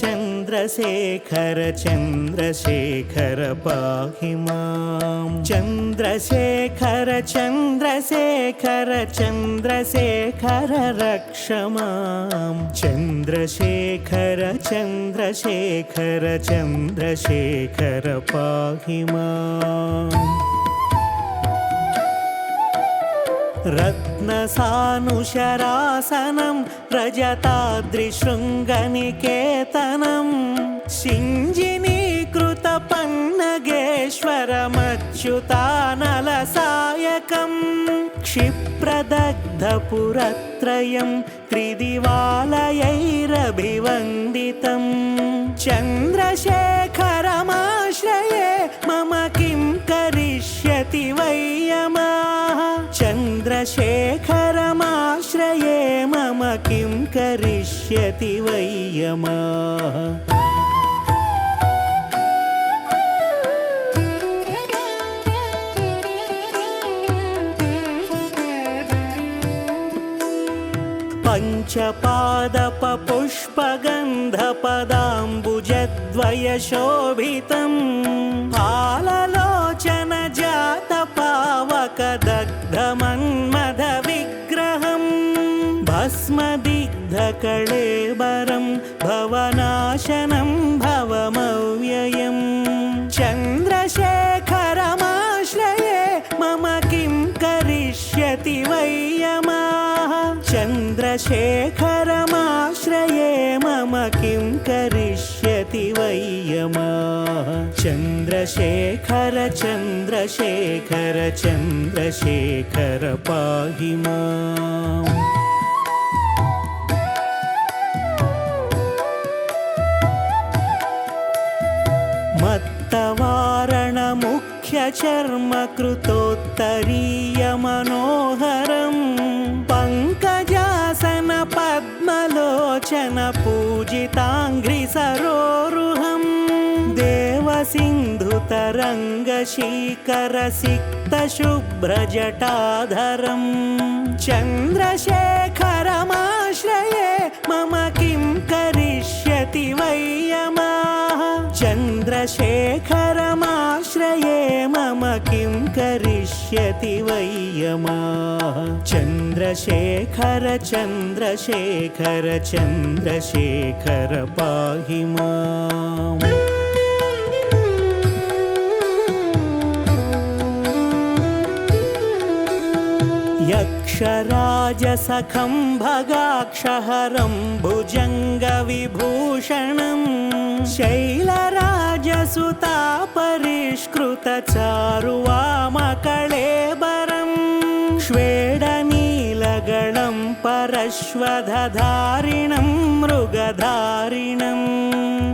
चन्द्रशेखर चन्द्रशेखर पाहि मां चन्द्रशेखर चन्द्रशेखर चन्द्रशेखर रक्ष मां चन्द्रशेखर चन्द्रशेखर चन्द्रशेखर पाहि माम् रत्नसानुशरासनं रजताद्रिशृङ्गनिकेतनं सिञ्जिनीकृतपन्नगेश्वरमच्युतानलसायकं क्षिप्रदग्धपुरत्रयं त्रिदिवालयैरभिवन्दितं चन्द्रशेखरमाश्रये मम किं करिष्यति वै यमः चन्द्रशेखरमाश्रये मम किं करिष्यति वै यमः पञ्चपादपपुष्पगन्धपदाम्बुजद्वयशोभितं फाललोचनजातपावकदग्धमन्मथविग्रहं भस्मदिग्धकळेबरं भवनाशनं भवमव्ययं चन्द्रशेखरमाश्रये मम किं करिष्यति वै यमः चन्द्रशेखरमाश्रये मम किं करिष्यति वै यमः चन्द्रशेखर चन्द्रशेखर चन्द्रशेखर पाहि माम् मत्तवारणमुख्यचर्मकृतोत्तरीयमनोहरं पङ्कजासन पद्मलोचन पूजिताङ्घ्रिसरोरुहं देवसिन्धुतरङ्गशीकरसिक्तशुभ्रजटाधरं चन्द्रशेखरमाश्रये मम किं करिष्यति वै यमः चन्द्रशेखरमाश्रये मम किं करिष्यति वै यमः चन्द्रशेखर चन्द्रशेखर चन्द्रशेखर पाहि माम् यक्षराजसखं भगाक्षहरं भुजङ्गविभूषणं शैलराजसुतापरिष्कृतचारुवामकळेबरं श्वेडनीलगणं परश्वधधारिणं मृगधारिणं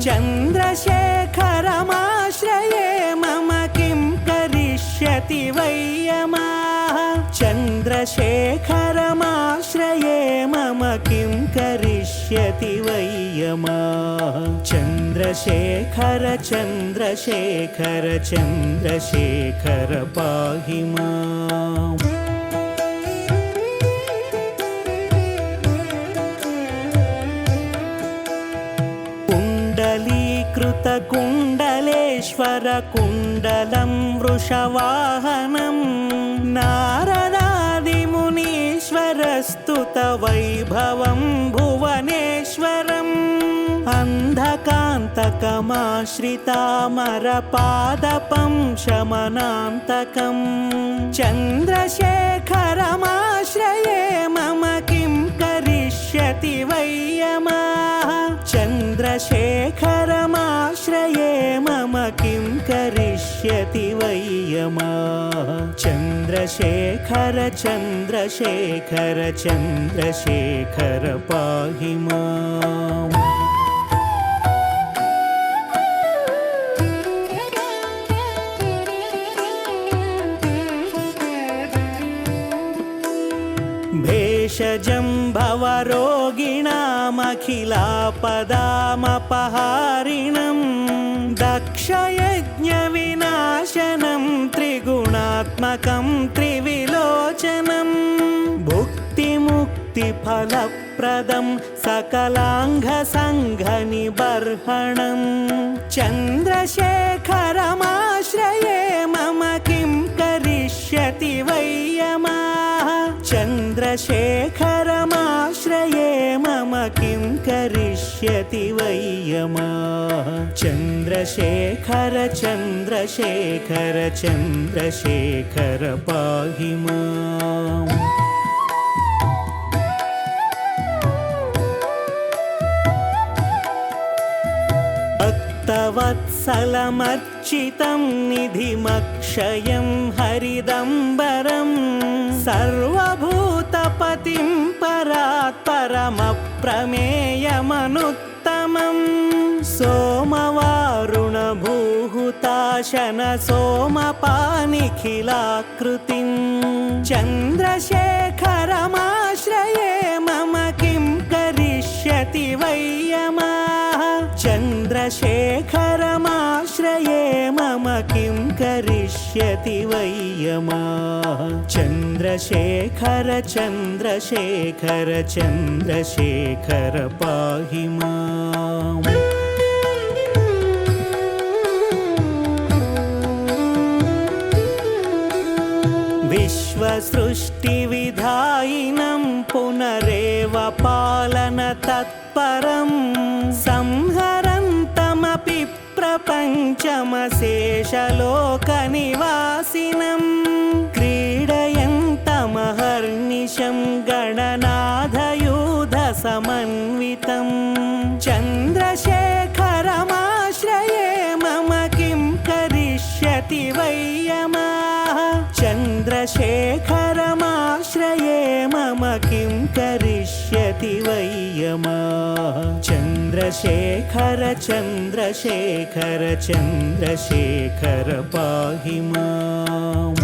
चन्द्रशेखरमाश्रये मम किं करिष्यति वै यमः चन्द्रशेखरमाश्रये मम किं करिष्यति वै यमः चन्द्रशेखर चन्द्रशेखर चन्द्रशेखर पाहि माम् कुण्डलीकृतकुण्डलेश्वरकुण्डलं वृषवाहनं नारदादिमुनीश्वरस्तुतवैभवं भुवनेश्वरम् अन्धकान्तकमाश्रितामरपादपं शमनान्तकं चन्द्रशेखरमाश्रये मम किं करिष्यति वै यमः चन्द्रशेखरमाश्रये मम किं करिष्यति वै यमः चन्द्रशेखर चन्द्रशेखर चन्द्रशेखर पाहि माम् भेषजं भवरोगिणामखिलापदामपहारिणं दक्षयज्ञविनाशनं त्रिगुणात्मकं त्रिविलोचनं भुक्तिमुक्ति मुक्तिफलप्रदं सकलाङ्गसङ्घनिबर्हणं चन्द्रशेखरमाश्रये मम किं करिष्यति वै यमः चन्द्रशेखरमाश्रये मम किं करिष्यति वै यमः चन्द्रशेखर चन्द्रशेखर चन्द्रशेखर पाहि माम् भक्तवत्सलमर्चितं निधिमक्षयं हरिदम्बरं सर्वभूतपतिं परात्परमप्रमेयमनुत्तमं सोमवारुणभूहुताशन सोमपानिखिलाकृतिं चन्द्रशेखरमाश्रये मम किं करिष्यति वै यमः चन्द्रशेखरमाश्रये मम किं करिष्यति वै यमः चन्द्रशेखर चन्द्रशेखर चन्द्रशेखर पाहि माम् विश्वसृष्टिविधायिनं पुनरेव पालनतत्परं संहरन्तमपि प्रपञ्चमशेषलोकनिवासिनं क्रीडयन्तमहर्निशं गणनाथयूधसमन्वितं चन्द्रशेखरमाश्रये मम किं करिष्यति वै यमः चन्द्रशेखरमाश्रये मम किं करिष्यति वै यमः चन्द्रशेखर चन्द्रशेखर चन्द्रशेखर पाहि माम्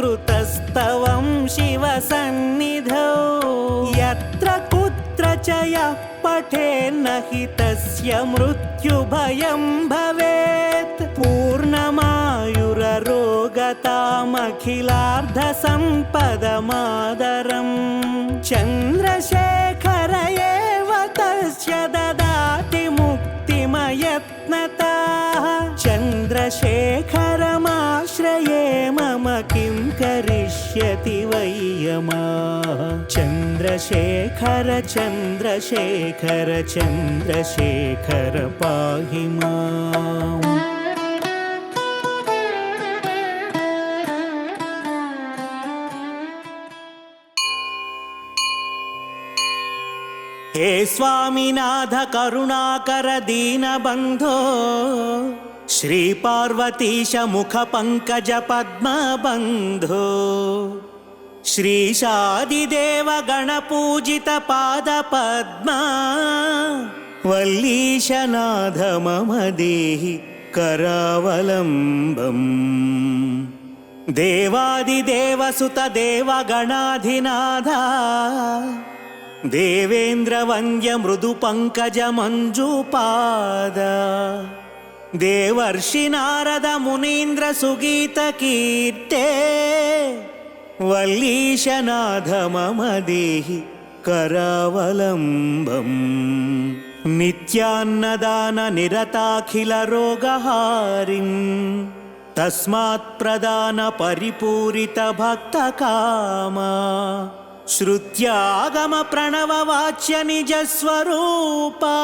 मृत्युभीतमृकण्डुसूनुकृतस्तवं शिवसन्निधौ यत्र कुत्र च यः पठेन्न हि तस्य मृत्युभयं भवेत् पूर्णमायुररोगतामखिलार्धसम्पदमादरं चन्द्रशेखर एव तस्य ददाति मुक्तिमयत्नतः चन्द्रशेखरमाश्रये मम किं करिष्यति वै यमः चन्द्रशेखर चन्द्रशेखर चन्द्रशेखर पाहि माम् हे स्वामिनाथ करुणाकर दीनबन्धो श्रीपार्वतीश मुखपङ्कज पद्मबन्धो श्रीशादिदेव गणपूजित पादपद्मा वल्लीशनाथ मम देहि करावलम्बम् देवादिदेवसुत देवगणाधिनाथ देवेन्द्रवन्द्य मृदुपङ्कज मञ्जुपाद देवर्षि नारद मुनीन्द्र सुगीत कीर्ते वल्लीशनाथ मम देहि करावलम्बम् नित्यान्नदान निरताखिल रोगहारिं तस्मात् प्रदान परिपूरित भक्तकामा श्रुत्यागम प्रणव वाच्य निज स्वरूपा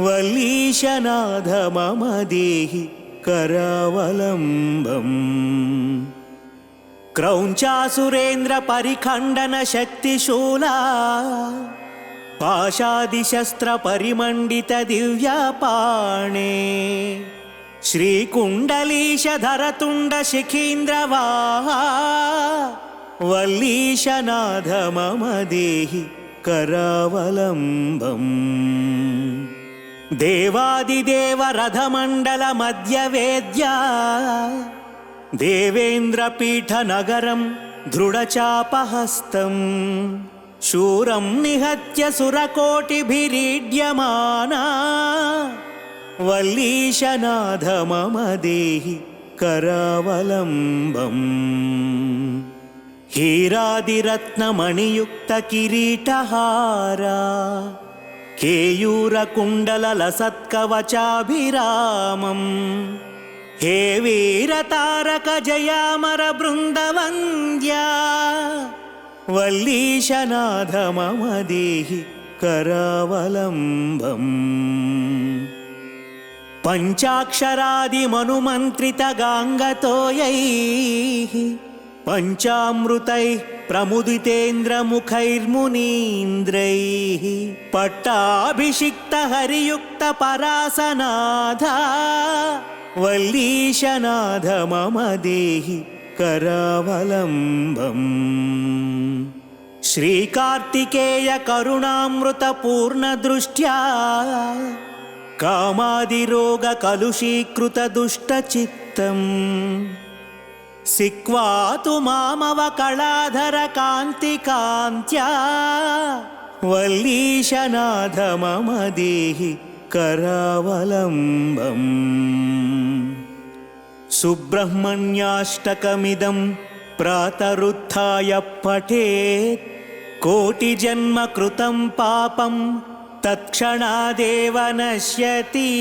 वल्लीशनाथ मम देहि करावलम्बम् क्रौञ्चासुरेन्द्र परिखण्डन शक्तिशूला पाशादिशस्त्र परिमण्डित दिव्यपाणे श्रीकुण्डलीशधर तुण्ड शिखीन्द्रवाहा वल्लीशनाथ मम देहि करावलम्बम् देवादिदेव रथमण्डल मध्यवेद्या देवेन्द्रपीठ नगरं दृढचापहस्तं शूरं निहत्य सुरकोटिभिरीड्यमाना వల్లీశనాథ మమ దేహి కరావలంబం. హీరాదిరత్నమణియుక్త కిరీటహారా కేయూరకుండలసత్కవచాభిరామం. హే వీరతారక జయామర బృందవంద్యా వల్లీశనాథ మమ దేహి కరావలంబం. పంచాక్షరాదిమనుమంత్రితగాంగతోయైః పంచామృతైః ప్రముదితేంద్రముఖైర్మునీంద్రైః పట్టాభిషిక్త హరియుక్త పరాసనాథ వల్లీశనాథ మమ దేహి కరావలంబం. శ్రీకార్తికేయ కరుణామృత పూర్ణ దృష్ట్యా కామాదిరోగ కలుషీకృత దుష్ట చిత్తం సిక్వాతు మామవ కళాధర కాంతి కాంత్యా వల్లీశనాథ మమ దేహి కరావలంబం. సుబ్రహ్మణ్యాష్టకమిదం ప్రాతరుత్థాయ పఠేత్ కోటిజన్మ కృతం పాపం తత్క్షణాదేవ నశ్యతి.